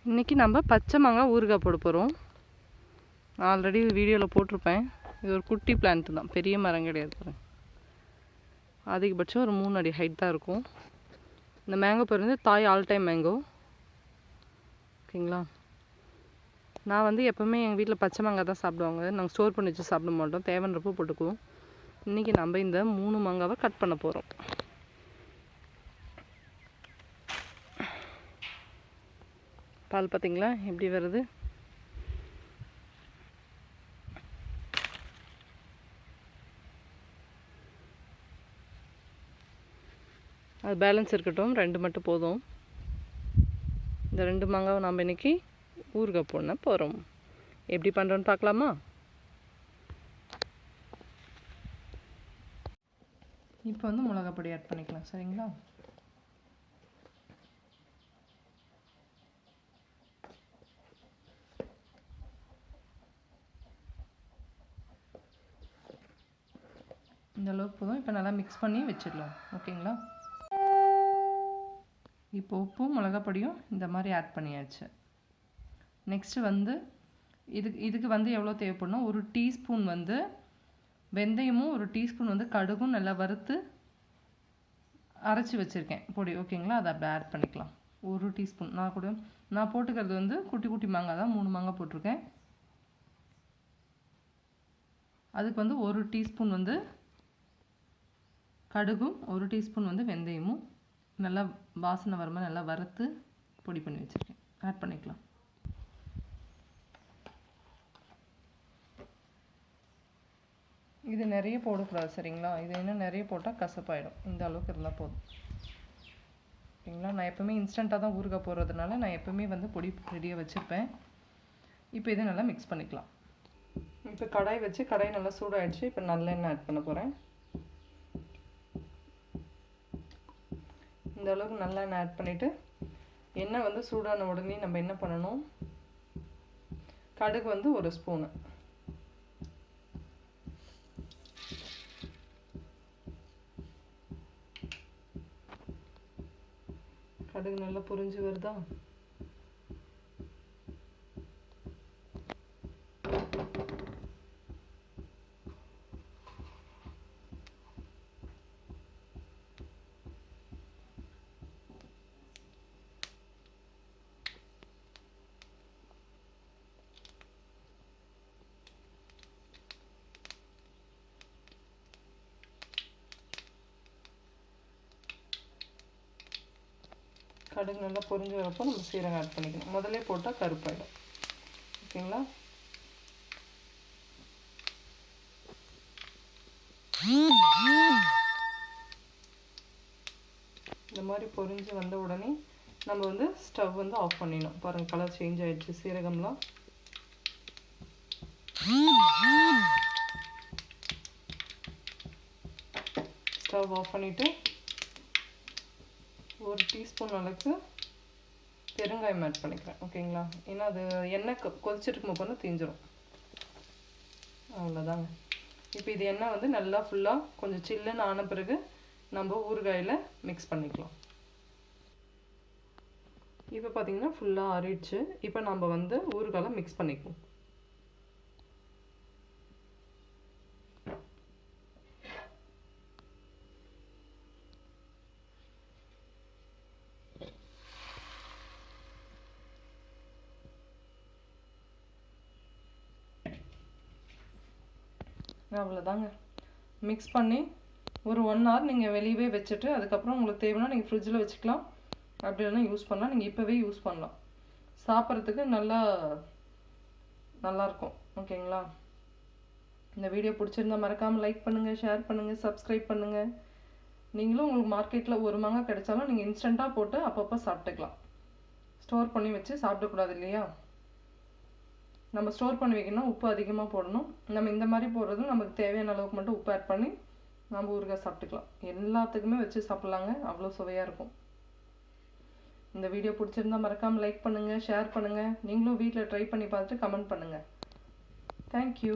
இன்றைக்கி நம்ம பச்சை மாங்காய் ஊறுகாய் போட போகிறோம். ஆல்ரெடி வீடியோவில் போட்டிருப்பேன். இது ஒரு குட்டி பிளான்ட் தான், பெரிய மரம் கிடையாது. அதிகபட்சம் ஒரு 3 அடி ஹைட் தான் இருக்கும். இந்த மேங்கோ பேர் வந்து தாய் ஆல் டைம் மேங்கோ. ஓகேங்களா? நான் வந்து எப்போவுமே எங்கள் வீட்டில் பச்சை மாங்காய் தான் சாப்பிடுவாங்க. நாங்கள் ஸ்டோர் பண்ணி வச்சு சாப்பிட மாட்டோம், தேவைன்றப்போ போட்டுக்குவோம். இன்றைக்கி நம்ம இந்த 3 மாங்காவை கட் பண்ண போகிறோம். பால் பார்த்திங்களா எப்படி வருது? அது பேலன்ஸ் இருக்கட்டும், 2 மட்டும் போதும். இந்த 2 மாங்காவை நம்ம இன்றைக்கி ஊறுகாய் போட போகிறோம். எப்படி பண்ணுறோன்னு பார்க்கலாமா? இப்போ வந்து மிளகாய் பொடி ஆட் பண்ணிக்கலாம். சரிங்களா? இந்த அளவுக்கு போதும். இப்போ நல்லா மிக்ஸ் பண்ணி வச்சிடலாம். ஓகேங்களா? இப்போ உப்பும் மிளகாய் பொடியும் இந்த மாதிரி ஆட் பண்ணியாச்சு. நெக்ஸ்ட்டு வந்து இதுக்கு வந்து எவ்வளோ தேவைப்படணும், 1 டீஸ்பூன் வந்து வெந்தயமும் 1 டீஸ்பூன் வந்து கடுகும் நல்லா வறுத்து அரைச்சி வச்சுருக்கேன் பொடி. ஓகேங்களா? அதை அப்படி ஆட் பண்ணிக்கலாம். 1 டீஸ்பூன். நான் போட்டுக்கிறது வந்து குட்டி குட்டி மாங்காய் தான், 3 மாங்காய் போட்டிருக்கேன். அதுக்கு வந்து 1 டீஸ்பூன் வந்து கடுகும் 1 டீஸ்பூன் வந்து வெந்தயமும் நல்லா வாசனை வர மாதிரி நல்லா வறுத்து பொடி பண்ணி வச்சுருக்கேன். ஆட் பண்ணிக்கலாம். இது நிறைய போடக்கூடாது. சரிங்களா? இது இன்னும் நிறைய போட்டால் கசப்பாயிடும். இந்த அளவுக்கு இருந்தால் போதும். ஓகேங்களா? நான் எப்போவுமே இன்ஸ்டண்ட்டாக தான் ஊறுகாய் போடுறதுனால நான் எப்போவுமே வந்து பொடி ரெடியாக வச்சுருப்பேன். இப்போ இதை நல்லா மிக்ஸ் பண்ணிக்கலாம். இப்போ கடாய் வச்சு கடாய் நல்லா சூடாகிடுச்சு. இப்போ நல்லெண்ணெய் ஆட் பண்ண போகிறேன். இந்த அளவுக்கு நல்லா எண்ணெய் ஆட் பண்ணிவிட்டு எண்ணெய் வந்து சூடான உடனே நம்ம என்ன பண்ணணும், கடுகு வந்து 1 ஸ்பூனு, கடுகு நல்லா பொரிஞ்சு வருதா? கடுகு நல்லா பொரிஞ்சு வரப்போ நம்ம சீரகம் ஆட் பண்ணிக்கணும். முதல்ல போட்டால் கருப்பாயிடும். ஓகேங்களா? இந்த மாதிரி பொரிஞ்சு வந்த உடனே நம்ம வந்து ஸ்டவ் வந்து ஆஃப் பண்ணிடணும். பாருங்கள், கலர் சேஞ்ச் ஆகிடுச்சு சீரகம்லாம். ஸ்டவ் ஆஃப் பண்ணிவிட்டு 1 டீஸ்பூன் அளவுக்கு பெருங்காயம் ஆட் பண்ணிக்கிறேன். ஓகேங்களா? ஏன்னா அது எண்ணெய் கொதிச்சிருக்கும் போது தீஞ்சிரும். அவ்வளோதாங்க. இப்போ இது எண்ணெய் வந்து நல்லா ஃபுல்லாக கொஞ்சம் சில்லுன்னு ஆன பிறகு நம்ம ஊறுகாயில் மிக்ஸ் பண்ணிக்கலாம். இப்போ பார்த்திங்கன்னா ஃபுல்லாக ஆறிடுச்சு. இப்போ நம்ம வந்து ஊறுகாயில் மிக்ஸ் பண்ணிக்குவோம். அவ்வளோதாங்க. மிக்ஸ் பண்ணி ஒரு 1 hour நீங்கள் வெளியவே வச்சுட்டு அதுக்கப்புறம் உங்களுக்கு தேவைன்னா நீங்கள் ஃப்ரிட்ஜில் வச்சுக்கலாம். அப்படி இல்லைனா யூஸ் பண்ணலாம். நீங்கள் இப்போவே யூஸ் பண்ணலாம். சாப்பிட்றதுக்கு நல்லாயிருக்கும். ஓகேங்களா? இந்த வீடியோ பிடிச்சிருந்தா மறக்காமல் லைக் பண்ணுங்கள், ஷேர் பண்ணுங்கள், சப்ஸ்கிரைப் பண்ணுங்கள். நீங்களும் உங்களுக்கு மார்க்கெட்டில் 1 மாங்காய் கிடைச்சாலும் நீங்கள் இன்ஸ்டண்ட்டாக போட்டு அப்பப்போ சாப்பிட்டுக்கலாம். ஸ்டோர் பண்ணி வச்சு சாப்பிடக்கூடாது இல்லையா? நம்ம ஸ்டோர் பண்ணி வைக்கணும்னா உப்பு அதிகமாக போடணும். நம்ம இந்த மாதிரி போடுறதும் நமக்கு தேவையான அளவுக்கு மட்டும் உப்பு ஆட் பண்ணி நம்ம ஊறுகாய் சாப்பிட்டுக்கலாம். எல்லாத்துக்குமே வச்சு சாப்பிட்லாங்க, அவ்வளோ சுவையாக இருக்கும். இந்த வீடியோ பிடிச்சிருந்தா மறக்காமல் லைக் பண்ணுங்கள், ஷேர் பண்ணுங்கள். நீங்களும் வீட்டில் ட்ரை பண்ணி பார்த்துட்டு கமெண்ட் பண்ணுங்கள். தேங்க்யூ.